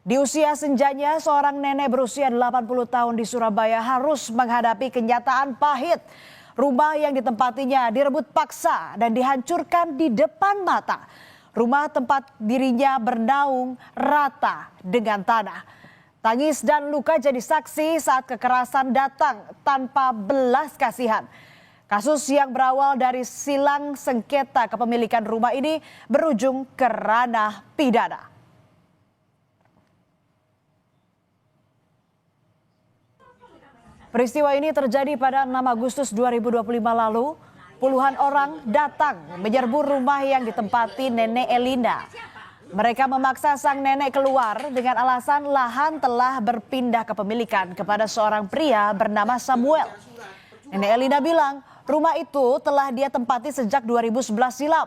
Di usia senjanya, seorang nenek berusia 80 tahun di Surabaya harus menghadapi kenyataan pahit. Rumah yang ditempatinya direbut paksa dan dihancurkan di depan mata. Rumah tempat dirinya bernaung rata dengan tanah. Tangis dan luka jadi saksi saat kekerasan datang tanpa belas kasihan. Kasus yang berawal dari silang sengketa kepemilikan rumah ini berujung ke ranah pidana. Peristiwa ini terjadi pada 6 Agustus 2025 lalu. Puluhan orang datang menyerbu rumah yang ditempati Nenek Elina. Mereka memaksa sang nenek keluar dengan alasan lahan telah berpindah kepemilikan kepada seorang pria bernama Samuel. Nenek Elina bilang rumah itu telah dia tempati sejak 2011 silam.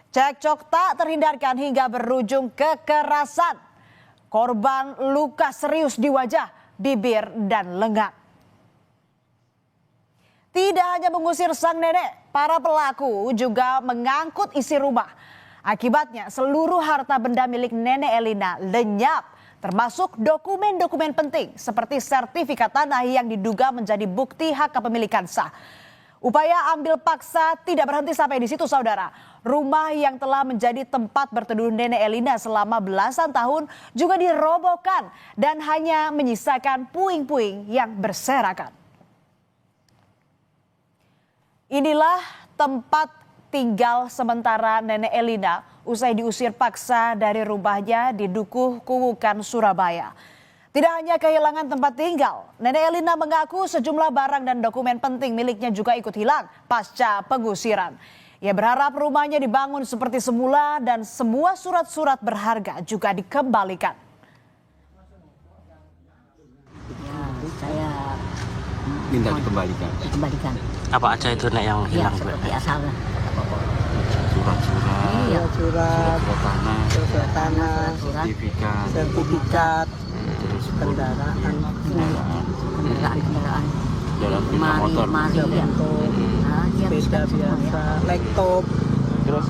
Cekcok tak terhindarkan hingga berujung kekerasan. Korban luka serius di wajah, bibir, dan lengan. Tidak hanya mengusir sang nenek, para pelaku juga mengangkut isi rumah. Akibatnya seluruh harta benda milik Nenek Elina lenyap, termasuk dokumen-dokumen penting seperti sertifikat tanah yang diduga menjadi bukti hak kepemilikan sah. Upaya ambil paksa tidak berhenti sampai di situ, saudara. Rumah yang telah menjadi tempat berteduh Nenek Elina selama belasan tahun juga dirobohkan dan hanya menyisakan puing-puing yang berserakan. Inilah tempat tinggal sementara Nenek Elina usai diusir paksa dari rumahnya di Dukuh Kuwukan, Surabaya. Tidak hanya kehilangan tempat tinggal, Nenek Elina mengaku sejumlah barang dan dokumen penting miliknya juga ikut hilang pasca pengusiran. Ia berharap rumahnya dibangun seperti semula dan semua surat-surat berharga juga dikembalikan. Ya, saya minta dikembalikan. Apa aja itu Nek yang hilang? Ya, seperti asalnya. Surat-surat, Iya. surat tanah, sertifikat, terus kendaraan, Mari ya. sepeda biasa, laptop. Terus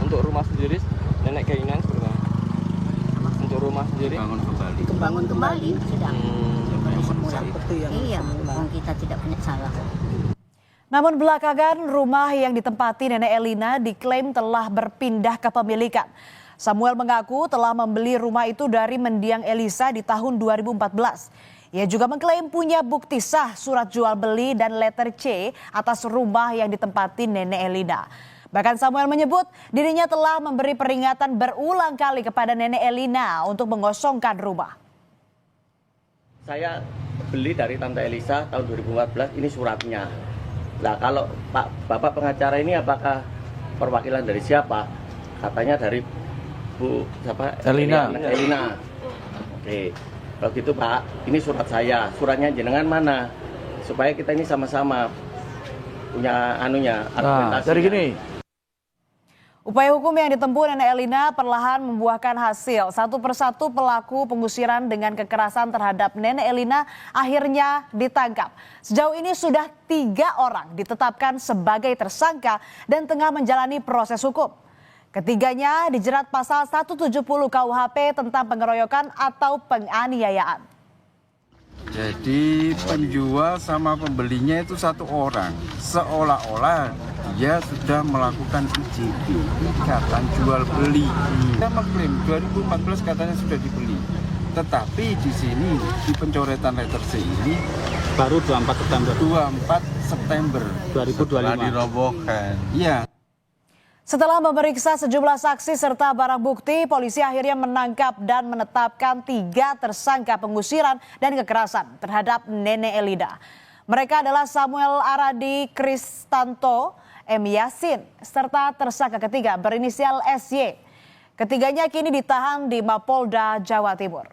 untuk rumah sendiri, nenek keinginan seperti apa? Untuk rumah sendiri? Bangun kembali. Sedang Seperti yang iya, semula. kita tidak punya salah. Namun belakangan rumah yang ditempati Nenek Elina diklaim telah berpindah kepemilikan. Samuel mengaku telah membeli rumah itu dari mendiang Elisa di tahun 2014. Ia juga mengklaim punya bukti sah surat jual beli dan letter C atas rumah yang ditempati Nenek Elina. Bahkan Samuel menyebut dirinya telah memberi peringatan berulang kali kepada Nenek Elina untuk mengosongkan rumah. Saya beli dari Tante Elisa tahun 2014, ini suratnya. Nah, kalau Bapak pengacara ini apakah perwakilan dari siapa? Katanya dari Bu siapa? Elina. Oke. Kalau gitu Pak, ini surat saya. Suratnya jenengan mana? Supaya kita ini sama-sama punya argumentasinya. Dari gini. Upaya hukum yang ditempuh Nenek Elina perlahan membuahkan hasil. Satu persatu pelaku pengusiran dengan kekerasan terhadap Nenek Elina akhirnya ditangkap. Sejauh ini sudah 3 orang ditetapkan sebagai tersangka dan tengah menjalani proses hukum. Ketiganya dijerat pasal 170 KUHP tentang pengeroyokan atau penganiayaan. Jadi penjual sama pembelinya itu satu orang, seolah-olah dia sudah melakukan ikatan jual beli. Kita mengklaim 2014 katanya sudah dibeli, tetapi di sini di pencoretan letter C ini Baru 24 September 2025 dirobohkan. Iya. Setelah memeriksa sejumlah saksi serta barang bukti, polisi akhirnya menangkap dan menetapkan 3 tersangka pengusiran dan kekerasan terhadap Nenek Elina. Mereka adalah Samuel Aradi Kristanto, M. Yasin, serta tersangka ketiga berinisial SY. Ketiganya kini ditahan di Mapolda, Jawa Timur.